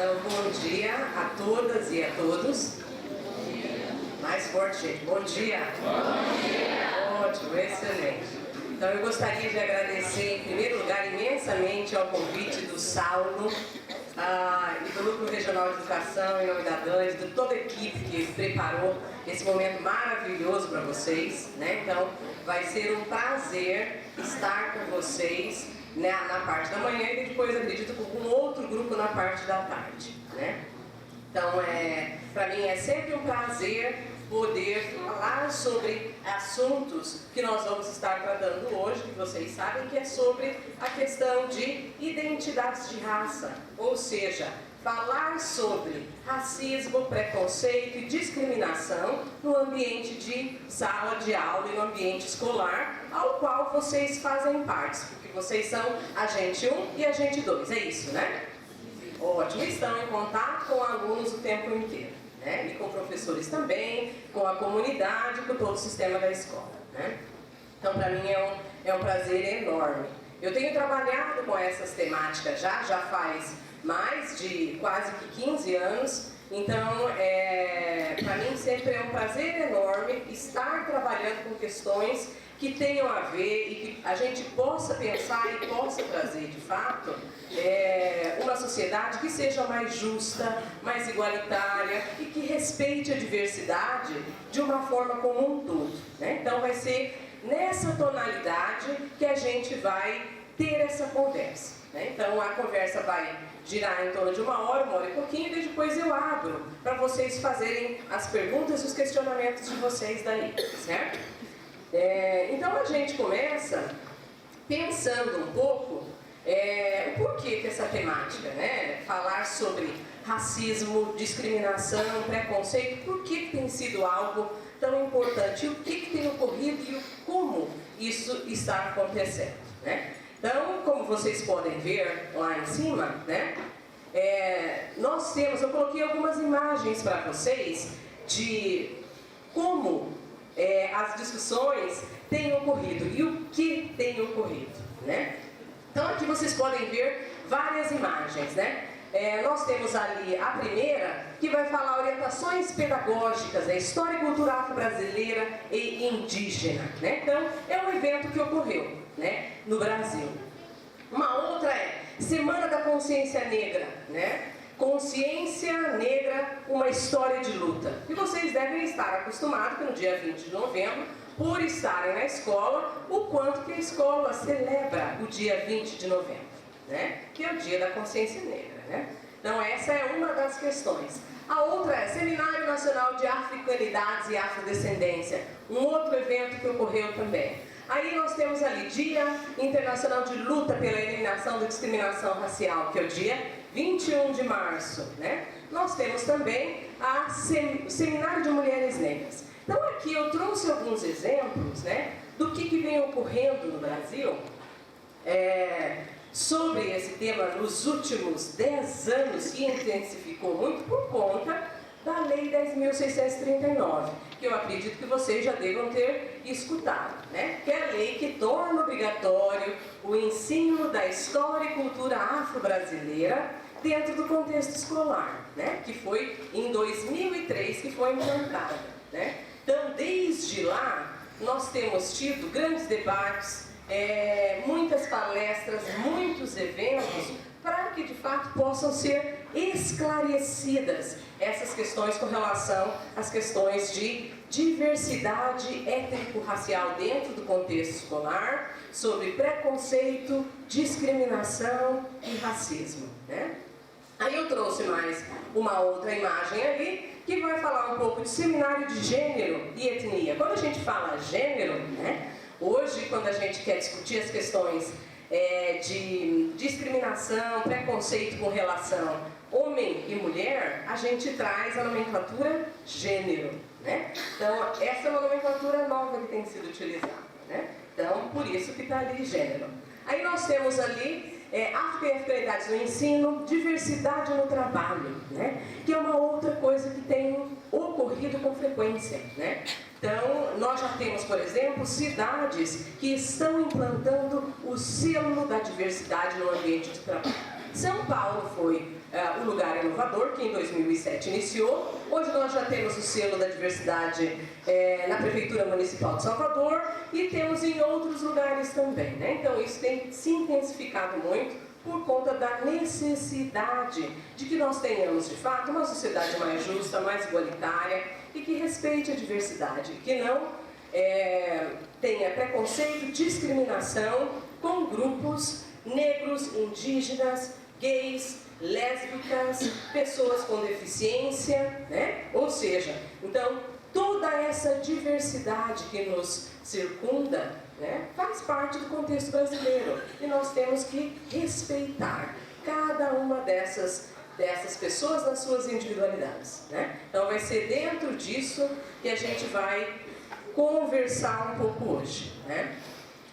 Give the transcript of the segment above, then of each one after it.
Então, bom dia a todas e a todos. Mais forte, gente. Bom dia. Bom dia. Ótimo, excelente. Então, eu gostaria de agradecer, em primeiro lugar, imensamente ao convite do Saulo e do Núcleo Regional de Educação, em nome da Dani, de toda a equipe que preparou esse momento maravilhoso para vocês, né? Então, vai ser um prazer estar com vocês, né, na parte da manhã e depois, acredito, com um outro grupo na parte da tarde, né? Então, para mim é sempre um prazer poder falar sobre assuntos que nós vamos estar tratando hoje, que vocês sabem que é sobre a questão de identidades de raça, ou seja, falar sobre racismo, preconceito e discriminação no ambiente de sala de aula e no ambiente escolar, ao qual vocês fazem parte, porque vocês são agente 1 e agente 2, é isso, né? Ótimo, estão em contato com alunos o tempo inteiro, né? E com professores também, com a comunidade, com todo o sistema da escola, né? Então, para mim é um prazer enorme. Eu tenho trabalhado com essas temáticas já faz mais de quase que 15 anos, então para mim sempre é um prazer enorme estar trabalhando com questões que tenham a ver e que a gente possa pensar e possa trazer de fato uma sociedade que seja mais justa, mais igualitária e que respeite a diversidade de uma forma como um todo, né? Então vai ser nessa tonalidade que a gente vai ter essa conversa, né? Então a conversa vai girar em torno de uma hora e pouquinho, e depois eu abro para vocês fazerem as perguntas e os questionamentos de vocês daí, certo? Então a gente começa pensando um pouco o porquê que essa temática, né? Falar sobre racismo, discriminação, preconceito, por que tem sido algo tão importante, e o que tem ocorrido e como isso está acontecendo, né? Então, como vocês podem ver lá em cima, né? Nós temos, eu coloquei algumas imagens para vocês de como as discussões têm ocorrido e o que tem ocorrido, né? Então aqui vocês podem ver várias imagens, né? Nós temos ali a primeira, que vai falar orientações pedagógicas, história e cultura afro-brasileira e indígena, né? Então é um evento que ocorreu, né, no Brasil. Uma outra é Semana da Consciência Negra, né? Consciência Negra, uma história de luta. E vocês devem estar acostumados que no dia 20 de novembro, por estarem na escola, o quanto que a escola celebra o dia 20 de novembro, né? Que é o dia da consciência negra, né? Então essa é uma das questões. A outra é Seminário Nacional de Africanidades e Afrodescendência, um outro evento que ocorreu também. Aí nós temos ali Dia Internacional de Luta pela Eliminação da Discriminação Racial, que é o dia 21 de março, né? Nós temos também o Seminário de Mulheres Negras. Então aqui eu trouxe alguns exemplos, né, do que vem ocorrendo no Brasil sobre esse tema nos últimos 10 anos, que intensificou muito por conta da Lei 10.639, que eu acredito que vocês já devam ter escutado, né? Que é a lei que torna obrigatório o ensino da história e cultura afro-brasileira dentro do contexto escolar, né? Que foi em 2003 que foi implantada, né? Então, desde lá, nós temos tido grandes debates, muitas palestras, muitos eventos, para que de fato possam ser esclarecidas essas questões com relação às questões de diversidade étnico-racial dentro do contexto escolar, sobre preconceito, discriminação e racismo, né? Aí eu trouxe mais uma outra imagem ali, que vai falar um pouco de seminário de gênero e etnia. Quando a gente fala gênero, né, hoje quando a gente quer discutir as questões de discriminação, preconceito com relação homem e mulher, a gente traz a nomenclatura gênero, né? Então, essa é uma nomenclatura nova que tem sido utilizada, né? Então, por isso que está ali gênero. Aí nós temos ali africanidades no ensino, diversidade no trabalho, né? Que é uma outra coisa que tem ocorrido com frequência, né? Então, nós já temos, por exemplo, cidades que estão implantando o selo da diversidade no ambiente de trabalho. São Paulo foi o lugar inovador que em 2007 iniciou. Hoje nós já temos o selo da diversidade na Prefeitura Municipal de Salvador e temos em outros lugares também, né? Então isso tem se intensificado muito por conta da necessidade de que nós tenhamos de fato uma sociedade mais justa, mais igualitária e que respeite a diversidade, que não tenha preconceito, discriminação com grupos negros, indígenas, gays, lésbicas, pessoas com deficiência, né? Ou seja, então, toda essa diversidade que nos circunda, né, faz parte do contexto brasileiro e nós temos que respeitar cada uma dessas pessoas nas suas individualidades, né? Então, vai ser dentro disso que a gente vai conversar um pouco hoje, né?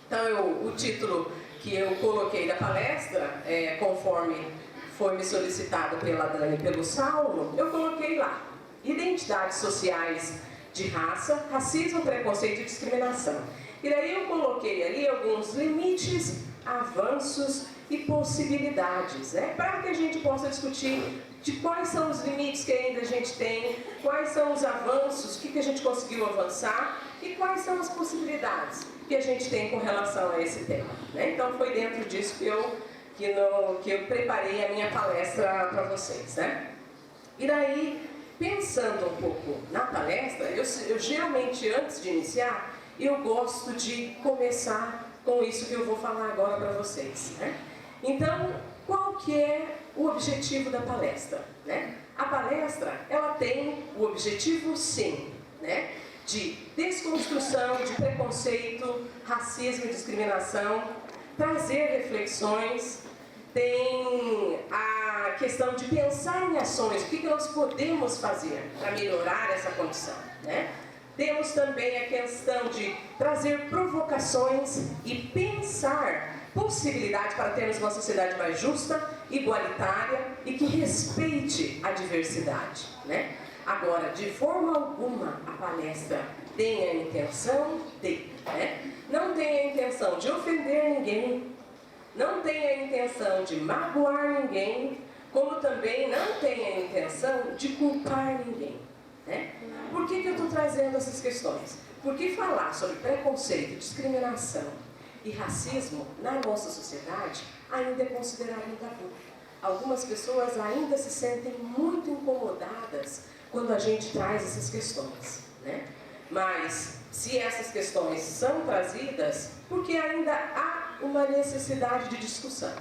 Então, o título que eu coloquei da palestra, conforme foi me solicitado pela Dani e pelo Saulo, eu coloquei lá: identidades sociais de raça, racismo, preconceito e discriminação. E daí eu coloquei ali alguns limites, avanços e possibilidades, né, para que a gente possa discutir de quais são os limites que ainda a gente tem, quais são os avanços, o que a gente conseguiu avançar e quais são as possibilidades que a gente tem com relação a esse tema, né? Então foi dentro disso que eu preparei a minha palestra para vocês, né? E daí, pensando um pouco na palestra, eu geralmente, antes de iniciar, eu gosto de começar com isso que eu vou falar agora para vocês, né? Então, qual que é o objetivo da palestra, né? A palestra, ela tem o objetivo, sim, né, de desconstrução de preconceito, racismo e discriminação, trazer reflexões, tem a questão de pensar em ações, o que nós podemos fazer para melhorar essa condição, né? Temos também a questão de trazer provocações e pensar possibilidades para termos uma sociedade mais justa, igualitária e que respeite a diversidade, né? Agora, de forma alguma, a palestra tem a intenção de, né? Não tem a intenção de ofender ninguém, não tem a intenção de magoar ninguém, como também não tem a intenção de culpar ninguém, né? Por que eu estou trazendo essas questões? Porque falar sobre preconceito, discriminação e racismo na nossa sociedade ainda é considerado um tabu. Algumas pessoas ainda se sentem muito incomodadas quando a gente traz essas questões, né? Mas se essas questões são trazidas, porque ainda há uma necessidade de discussão,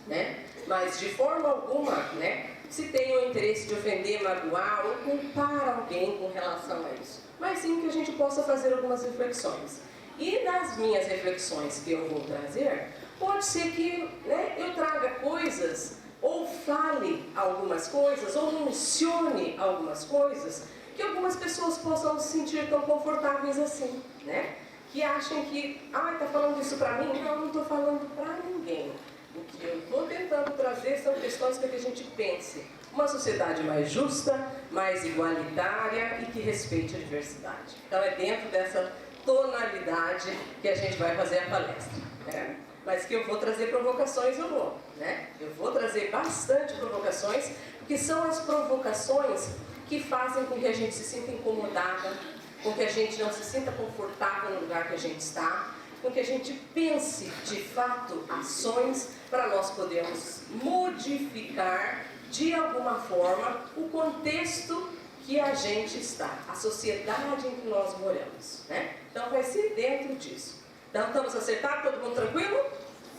né? Mas de forma alguma, né, se tem o interesse de ofender, magoar ou culpar alguém com relação a isso, mas sim que a gente possa fazer algumas reflexões. E nas minhas reflexões que eu vou trazer, pode ser que, né, eu traga coisas, ou fale algumas coisas, ou mencione algumas coisas, que algumas pessoas possam se sentir tão confortáveis assim, né? Que achem que, está falando isso para mim? Não estou falando para ninguém. O que eu estou tentando trazer são questões para que a gente pense uma sociedade mais justa, mais igualitária e que respeite a diversidade. Então é dentro dessa tonalidade que a gente vai fazer a palestra, né? Mas que eu vou trazer provocações, eu vou, né? Eu vou trazer bastante provocações, porque são as provocações que fazem com que a gente se sinta incomodada, com que a gente não se sinta confortável no lugar que a gente está, com que a gente pense, de fato, ações para nós podermos modificar, de alguma forma, o contexto que a gente está, a sociedade em que nós moramos, né? Então vai ser dentro disso. Então estamos acertados? Todo mundo tranquilo?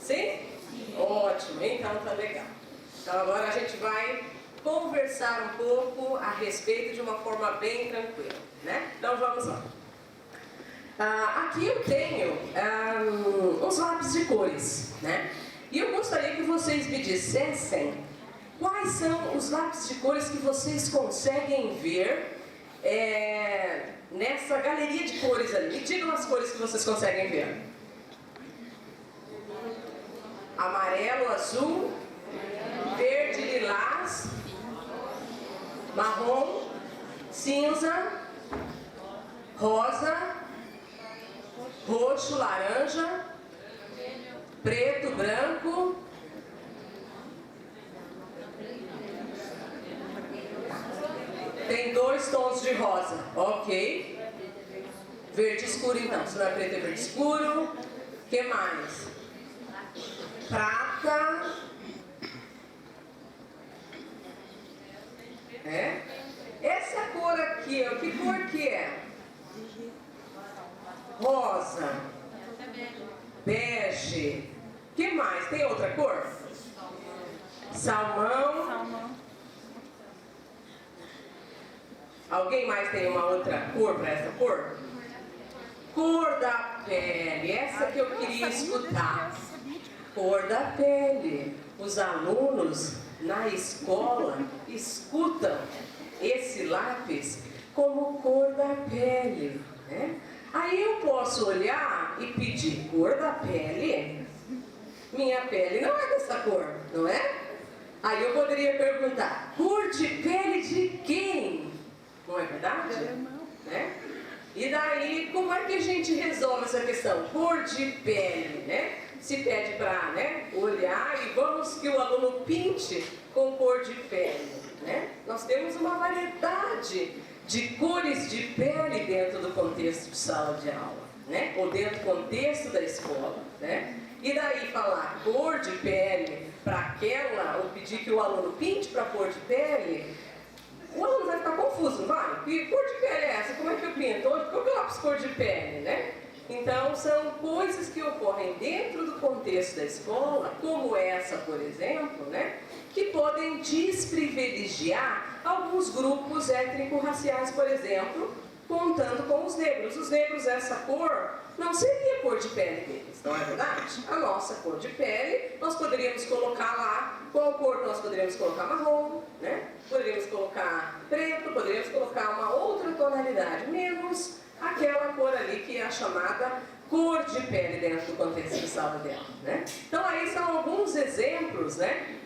Sim? Ótimo, então tá legal. Então agora a gente vai conversar um pouco a respeito de uma forma bem tranquila, né? Então vamos lá. Aqui eu tenho uns lápis de cores, né? E eu gostaria que vocês me dissessem quais são os lápis de cores que vocês conseguem ver nessa galeria de cores ali. Me digam as cores que vocês conseguem ver. Amarelo, azul, verde, lilás, marrom, cinza, rosa, roxo, laranja, preto, branco, tons de rosa. Ok. Verde escuro, então. Se não é preto, é verde escuro. O que mais? Prata. É? Essa cor aqui, ó, que cor que é? Rosa. Bege. O que mais? Tem outra cor? Salmão. Alguém mais tem uma outra cor para essa cor? Cor da pele. Essa que eu queria escutar. Cor da pele. Os alunos na escola escutam esse lápis como cor da pele, né? Aí eu posso olhar e pedir cor da pele. Minha pele não é dessa cor, não é? Aí eu poderia perguntar, cor de pele de quem? Não é verdade? Né? E daí, como é que a gente resolve essa questão? Cor de pele, né? Se pede para, né, olhar e vamos que o aluno pinte com cor de pele, né? Nós temos uma variedade de cores de pele dentro do contexto de sala de aula, né? Ou dentro do contexto da escola, né? E daí falar cor de pele para aquela, ou pedir que o aluno pinte para cor de pele, o aluno vai ficar confuso, não vai? Que cor de pele é essa? Como é que eu pinto? Qual que é o lápis cor de pele, né? Então, são coisas que ocorrem dentro do contexto da escola, como essa, por exemplo, né? Que podem desprivilegiar alguns grupos étnico-raciais, por exemplo, contando com os negros. Os negros, essa cor, não seria a cor de pele deles, não é verdade? A nossa cor de pele, nós poderíamos colocar lá, qual cor nós poderíamos colocar? Marrom, né? Poderíamos colocar preto, poderíamos colocar uma outra tonalidade, menos aquela cor ali que é a chamada cor de pele dentro do contexto de sala de aula, né? Então aí são alguns exemplos, né,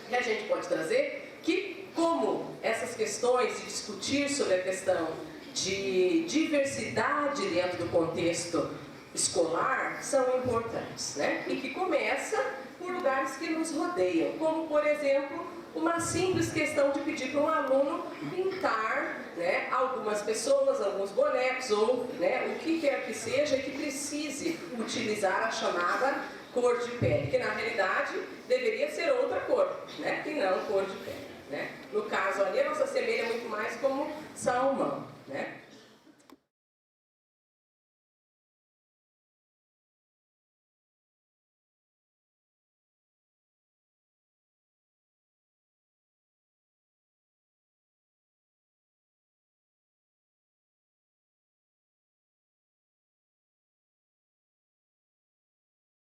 que a gente pode trazer, que como essas questões de discutir sobre a questão de diversidade dentro do contexto escolar são importantes, né? E que começa por lugares que nos rodeiam, como por exemplo, uma simples questão de pedir para um aluno pintar, né, algumas pessoas, alguns bonecos, ou, né, o que quer que seja que precise utilizar a chamada cor de pele, que na realidade deveria ser outra cor, né, que não cor de pele, né? No caso ali, ela se assemelha muito mais como salmão, né?